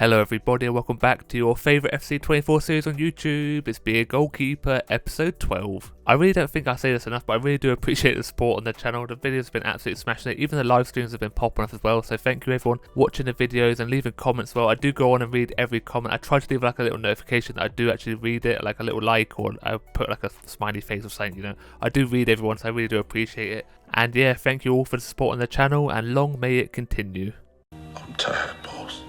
Hello everybody and welcome back to your favourite FC24 series on YouTube. It's Be a Goalkeeper episode 12. I really don't think I say this enough, but I really do appreciate the support on the channel. The videos have been absolutely smashing it. Even the live streams have been popping off as well. So thank you everyone watching the videos and leaving comments as well. I do go on and read every comment. I try to leave like a little notification that I do actually read it, like a little like, or I put like a smiley face or something, you know. I do read everyone, so I really do appreciate it. And yeah, thank you all for the support on the channel and long may it continue. I'm tired, boss.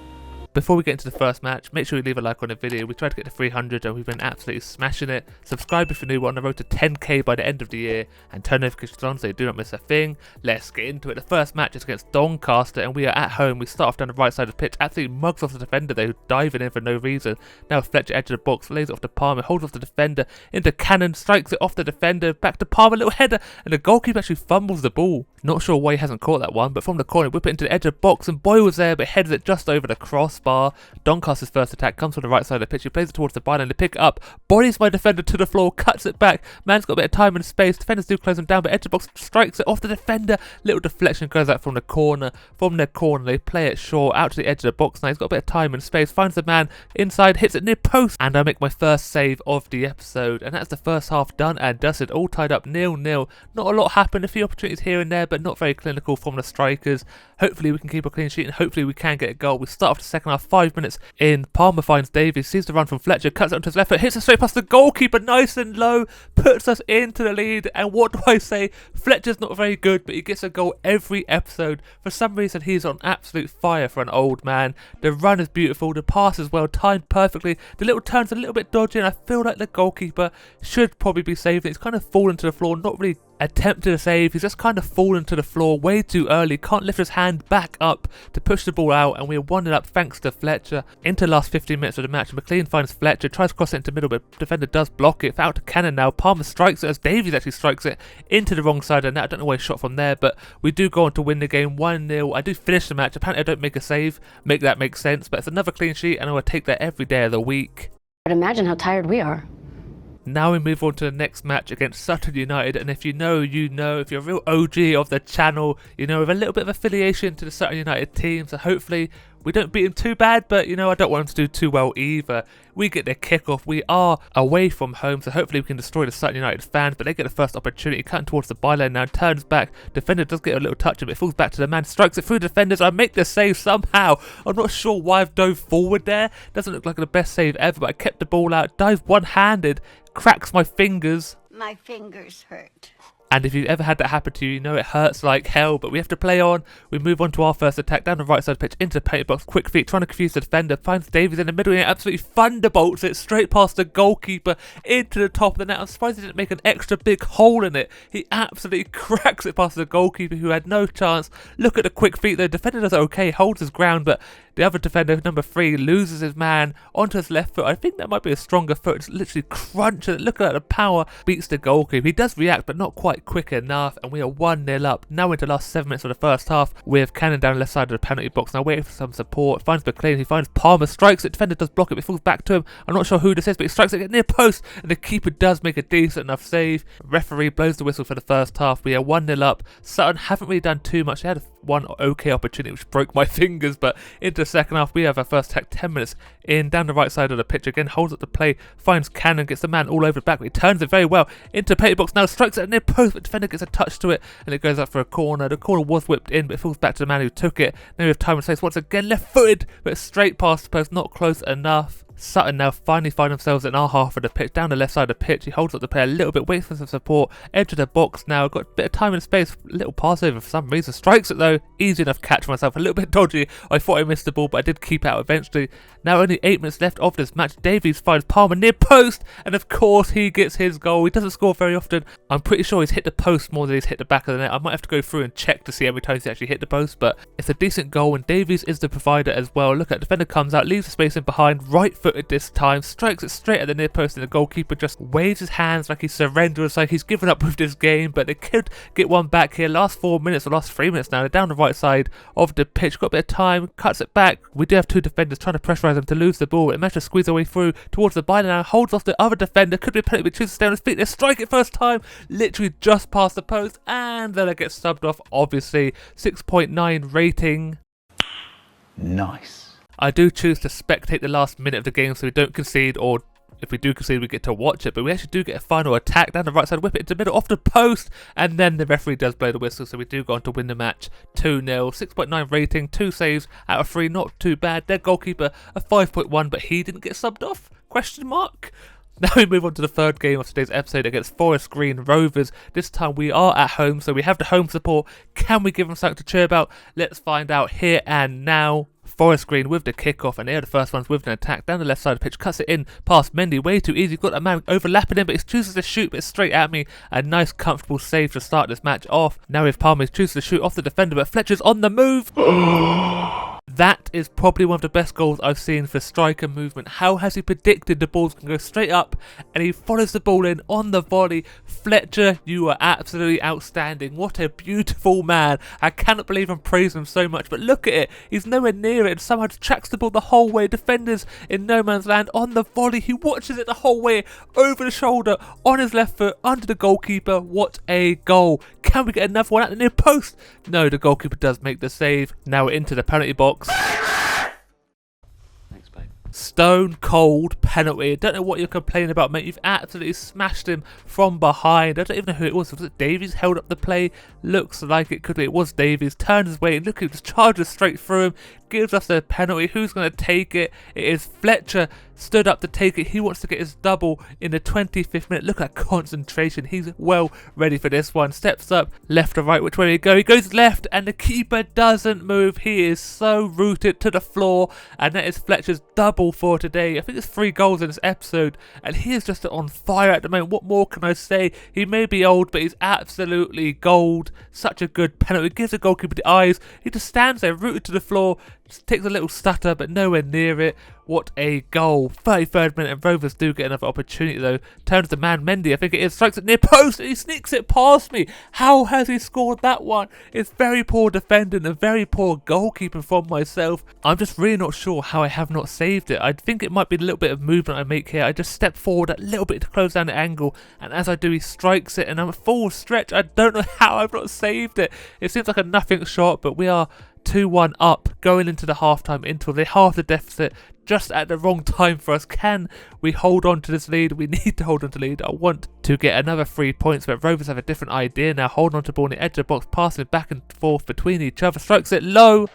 Before we get into the first match, make sure you leave a like on the video. We tried to get to 300 and we've been absolutely smashing it. Subscribe if you're new. We're on the road to 10k by the end of the year, and turn notifications on so you do not miss a thing. Let's get into it. The first match is against Doncaster and we are at home. We start off down the right side of the pitch, absolutely mugs off the defender there who's diving in for no reason. Now Fletcher edge of the box, lays it off to Palmer, holds off the defender, into Cannon, strikes it off the defender, back to Palmer, little header, and the goalkeeper actually fumbles the ball. Not sure why he hasn't caught that one, but from the corner whip it into the edge of the box and Boy was there but heads it just over the crossbar. Doncaster's first attack comes from the right side of the pitch. He plays it towards the byline to pick it up, bodies my defender to the floor, cuts it back. Man's got a bit of time and space. Defenders do close him down, but edge of the box strikes it off the defender. Little deflection goes out from the corner. From their corner, they play it short out to the edge of the box. Now he's got a bit of time and space, finds the man inside, hits it near post, and I make my first save of the episode. And that's the first half done and dusted, all tied up 0-0. Not a lot happened, a few opportunities here and there, but not very clinical from the strikers. Hopefully we can keep a clean sheet and hopefully we can get a goal. We start off the second half, 5 minutes in. Palmer finds Davies, sees the run from Fletcher, cuts it onto his left foot, hits it straight past the goalkeeper, nice and low, puts us into the lead. And what do I say? Fletcher's not very good, but he gets a goal every episode. For some reason, he's on absolute fire for an old man. The run is beautiful, the pass is well timed perfectly, the little turn's a little bit dodgy, and I feel like the goalkeeper should probably be saving it. He's kind of fallen to the floor, not really attempted a save, he's just kind of fallen to the floor way too early, can't lift his hand back up to push the ball out, and we're 1-0 up thanks to Fletcher. Into the last 15 minutes of the match, McLean finds Fletcher, tries to cross it into middle, but defender does block it. Out to Cannon now, Palmer strikes it as Davies actually strikes it into the wrong side of the net. I don't know where he shot from there, but we do go on to win the game 1-0. I do finish the match, apparently I don't make a save, make that make sense, but it's another clean sheet and I will take that every day of the week. But imagine how tired we are. Now we move on to the next match against Sutton United, and if you know, you know. If you're a real OG of the channel, you know, with a little bit of affiliation to the Sutton United team, so hopefully we don't beat them too bad, but you know, I don't want them to do too well either. We get their kickoff, we are away from home, so hopefully we can destroy the Sutton United fans, but they get the first opportunity, cutting towards the byline now, turns back, defender does get a little touch of it, falls back to the man, strikes it through the defenders, I make the save somehow. I'm not sure why I've dove forward there, doesn't look like the best save ever, but I kept the ball out, dive one-handed, cracks my fingers. My fingers hurt. And if you've ever had that happen to you, you know it hurts like hell, but we have to play on. We move on to our first attack, down the right side of the pitch, into the penalty box, quick feet, trying to confuse the defender, finds Davies in the middle, and he absolutely thunderbolts it straight past the goalkeeper into the top of the net. I'm surprised he didn't make an extra big hole in it. He absolutely cracks it past the goalkeeper who had no chance. Look at the quick feet, the defender does okay, holds his ground, but the other defender, number 3, loses his man onto his left foot. I think that might be a stronger foot. It's literally crunching it. Look at that, the power beats the goalkeeper. He does react, but not quite quick enough, and we are 1-0 up. Now into the last 7 minutes of the first half, we have Cannon down the left side of the penalty box, now waiting for some support, finds McLean, he finds Palmer, strikes it, defender does block it, but it falls back to him. I'm not sure who this is, but he strikes it near post, and the keeper does make a decent enough save. Referee blows the whistle for the first half. We are 1-0 up. Sutton haven't really done too much. They had one okay opportunity which broke my fingers, but into the second half we have our first attack, 10 minutes in, down the right side of the pitch again, holds up the play, finds Cannon, gets the man all over the back, but he turns it very well into the penalty box, now strikes it near post, but defender gets a touch to it and it goes up for a corner. The corner was whipped in, but it falls back to the man who took it. Now we have time and space once again, left footed, but straight past the post, not close enough. Sutton now finally find themselves in our half of the pitch, down the left side of the pitch. He holds up the play a little bit, waits for some support, edge of the box now, got a bit of time and space, little pass over for some reason, strikes it though, easy enough catch for myself, a little bit dodgy. I thought I missed the ball, but I did keep it out eventually. Now only 8 minutes left of this match, Davies finds Palmer near post, and of course he gets his goal. He doesn't score very often. I'm pretty sure he's hit the post more than he's hit the back of the net. I might have to go through and check to see how many times he actually hit the post, but it's a decent goal, and Davies is the provider as well. Look at the defender comes out, leaves the space in behind, right footed this time, strikes it straight at the near post, and the goalkeeper just waves his hands like he's surrendered, like he's given up with this game, but they could get one back here. Last 4 minutes, or last 3 minutes now, they're down the right side of the pitch, got a bit of time, cuts it back. We do have 2 defenders trying to pressurise them to lose the ball. It managed to squeeze their way through towards the byline now, holds off the other defender, could be a penalty, but chooses to stay on his feet. They strike it first time, literally just past the post, and then it gets subbed off, obviously. 6.9 rating. Nice. I do choose to spectate the last minute of the game so we don't concede, or if we do concede we get to watch it, but we actually do get a final attack down the right side, whip it into the middle off the post, and then the referee does blow the whistle, so we do go on to win the match 2-0. 6.9 rating, 2 saves out of 3, not too bad. Their goalkeeper a 5.1, but he didn't get subbed off? Question mark. Now we move on to the third game of today's episode against Forest Green Rovers. This time we are at home, so we have the home support. Can we give them something to cheer about? Let's find out here and now. Forest Green with the kickoff, and they are the first ones with an attack down the left side of the pitch, cuts it in past Mendy, way too easy, got a man overlapping him, but he chooses to shoot, but it's straight at me. A nice comfortable save to start this match off. Now with Palmer, he chooses to shoot off the defender, but Fletcher's on the move. That is probably one of the best goals I've seen for striker movement. How has he predicted the balls can go straight up, and he follows the ball in on the volley. Fletcher, you are absolutely outstanding. What a beautiful man. I cannot believe I'm praising him so much, but look at it. He's nowhere near it and somehow tracks the ball the whole way. Defenders in no man's land on the volley. He watches it the whole way, over the shoulder, on his left foot, under the goalkeeper. What a goal. Can we get another one at the near post? No, the goalkeeper does make the save. Now we're into the penalty box. Thanks, babe. Stone cold penalty. I don't know what you're complaining about, mate. You've absolutely smashed him from behind. I don't even know who it was. Was it Davies held up the play? Looks like it could be. It was Davies. Turns his way. Look, he just charges straight through him. Gives us a penalty. Who's going to take it? It is Fletcher. Stood up to take it. He wants to get his double in the 25th minute. Look at that concentration. He's well ready for this one. Steps up, left or right. Which way do he go? He goes left, and the keeper doesn't move. He is so rooted to the floor, and that is Fletcher's double for today. I think there's 3 goals in this episode, and he is just on fire at the moment. What more can I say? He may be old, but he's absolutely gold. Such a good penalty. Gives the goalkeeper the eyes. He just stands there rooted to the floor. Just takes a little stutter, but nowhere near it. What a goal. 33rd minute, and Rovers do get another opportunity though. Turns to man Mendy, I think it is, strikes it near post, and he sneaks it past me. How has he scored that one? It's very poor defending and very poor goalkeeping from myself. I'm just really not sure how I have not saved it. I think it might be a little bit of movement I make here. I just step forward a little bit to close down the angle, and as I do, he strikes it, and I'm a full stretch. I don't know how I've not saved it. It seems like a nothing shot, but we are 2-1 up going into the half-time interval. They halve the deficit just at the wrong time for us. Can we hold on to this lead? We need to hold on to the lead. I want to get another 3 points, but Rovers have a different idea now. Hold on to the ball on the edge of the box, passing back and forth between each other. Strikes it low.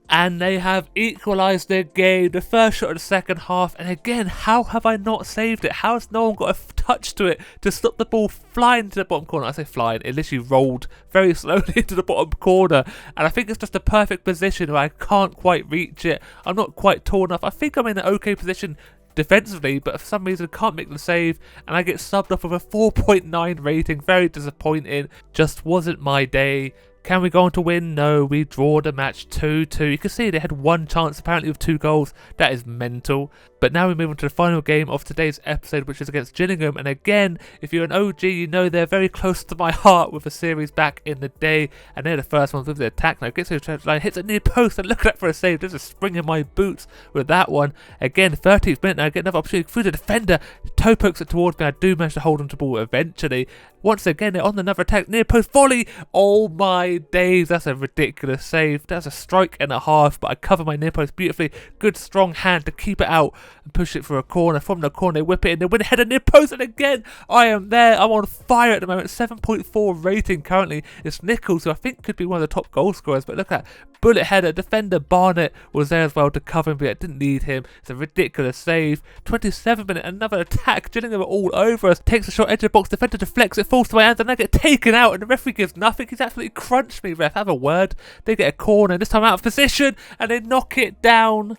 And they have equalised their game. The first shot of the second half. And again, how have I not saved it? How has no one got a touch to it to stop the ball flying to the bottom corner? I say flying, it literally rolled very slowly into the bottom corner. And I think it's just a perfect position where I can't quite reach it. I'm not quite tall enough. I think I'm in an okay position defensively, but for some reason can't make the save, and I get subbed off with a 4.9 rating. Very disappointing. Just wasn't my day. Can we go on to win? No, we draw the match 2-2. You can see they had one chance apparently with 2 goals. That is mental. But now we move on to the final game of today's episode, which is against Gillingham. And again, if you're an OG, you know they're very close to my heart with a series back in the day. And they're the first ones with the attack. Now gets to the line, hits a near post, and look at that for a save. There's a spring in my boots with that one. Again, 30th minute, now I get another opportunity through the defender. Toe pokes it towards me. I do manage to hold on to the ball eventually. Once again, they're on another attack, near post volley. Oh my days, that's a ridiculous save. That's a strike and a half, but I cover my near post beautifully. Good strong hand to keep it out and push it for a corner. From the corner, they whip it in, they win header near post, and again, I am there. I'm on fire at the moment. 7.4 rating currently. It's Nichols, who I think could be one of the top goal scorers, but look at that. Bullet header. Defender Barnett was there as well to cover him, but it didn't need him. It's a ridiculous save. 27th minute, another attack. Gillingham are all over us. Takes a shot, edge of the box, defender deflects it, falls to my hands, and I get taken out, and the referee gives nothing. He's absolutely crunched me, ref. Have a word. They get a corner, this time out of position, and they knock it down.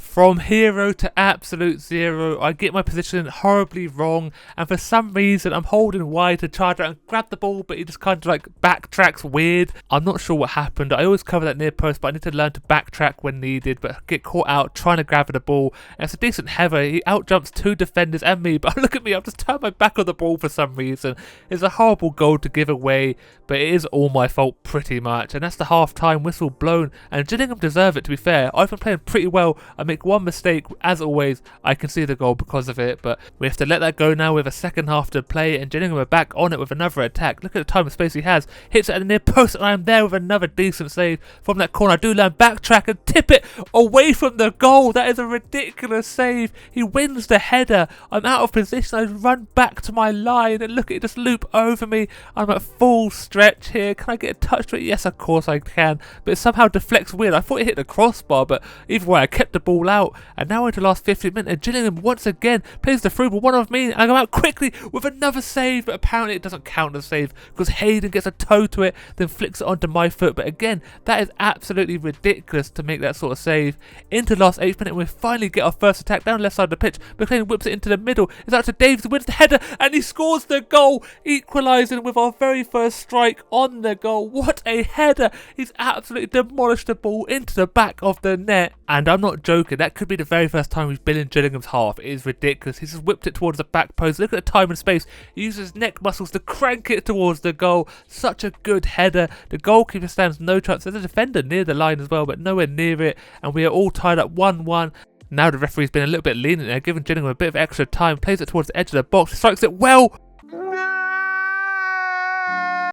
From hero to absolute zero, I get my position horribly wrong, and for some reason I'm holding wide to charge out and grab the ball, but he just kind of like backtracks weird. I'm not sure what happened. I always cover that near post, but I need to learn to backtrack when needed, but get caught out trying to grab the ball. And it's a decent header. He outjumps 2 defenders and me, but look at me, I've just turned my back on the ball for some reason. It's a horrible goal to give away, but it is all my fault pretty much, and that's the half-time whistle blown, and Gillingham deserve it, to be fair. I've been playing pretty well. I make make one mistake, as always, I can see the goal because of it, but we have to let that go now with a second half to play, and Gillingham are back on it with another attack. Look at the time and space he has. Hits it at the near post, and I am there with another decent save from that corner. I do land backtrack and tip it away from the goal. That is a ridiculous save. He wins the header. I'm out of position. I run back to my line, and look at it just loop over me. I'm at full stretch here. Can I get a touch to it? Yes, of course I can, but it somehow deflects weird. I thought it hit the crossbar, but either way, I kept the ball out, and now into the last 15 minutes, and Gillingham once again plays the through ball, one of me, and I go out quickly with another save, but apparently it doesn't count as a save because Hayden gets a toe to it, then flicks it onto my foot. But again, that is absolutely ridiculous to make that sort of save. Into the last 8th minute, we finally get our first attack down the left side of the pitch. McLean whips it into the middle. It's out to Davies, wins the header, and he scores the goal, equalising with our very first strike on the goal. What a header! He's absolutely demolished the ball into the back of the net, and I'm not joking, that could be the very first time we've been in Gillingham's half. It is ridiculous. He's just whipped it towards the back post. Look at the time and space. He uses his neck muscles to crank it towards the goal. Such a good header. The goalkeeper stands no chance. There's a defender near the line as well, but nowhere near it, and we are all tied up 1-1. Now the referee's been a little bit lenient there, giving Gillingham a bit of extra time. Plays it towards the edge of the box, strikes it well.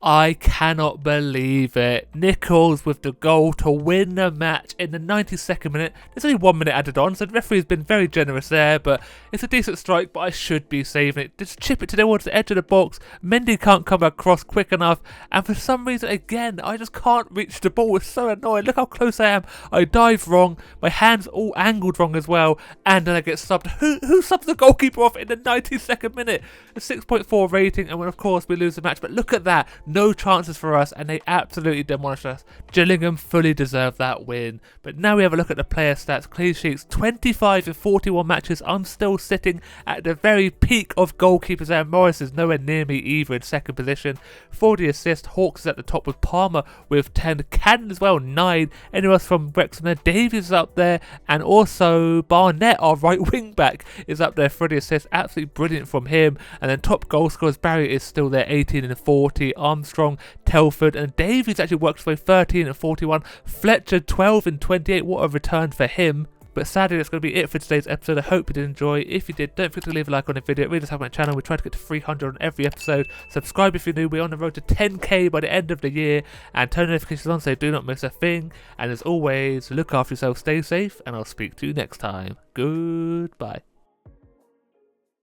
I cannot believe it. Nichols with the goal to win the match in the 92nd minute. There's only 1 minute added on, so the referee's been very generous there, but it's a decent strike, but I should be saving it. Just chip it towards the edge of the box. Mendy can't come across quick enough, and for some reason, again, I just can't reach the ball. It's so annoying. Look how close I am. I dive wrong. My hand's all angled wrong as well, and then I get subbed. Who subs the goalkeeper off in the 92nd minute? A 6.4 rating, and of course we lose the match, but look at that. No chances for us, and they absolutely demolished us. Gillingham fully deserved that win. But now we have a look at the player stats. Clean sheets, 25 in 41 matches. I'm still sitting at the very peak of goalkeepers there. Morris is nowhere near me either in second position. 40 assists. Hawks is at the top with Palmer with 10. Cannon as well, 9. Anyone else from Wrexham there? Davies is up there, and also Barnett, our right wing back, is up there for the assists. Absolutely brilliant from him. And then top goal scorers, Barry is still there, 18 and 40. Armstrong, Telford, and Davies actually worked his way 13 and 41. Fletcher 12 and 28. What a return for him. But sadly, that's going to be it for today's episode. I hope you did enjoy. If you did, don't forget to leave a like on the video. It really does help my channel. We try to get to 300 on every episode. Subscribe if you're new. We're on the road to 10k by the end of the year. And turn notifications on so you do not miss a thing. And as always, look after yourself, stay safe, and I'll speak to you next time. Goodbye.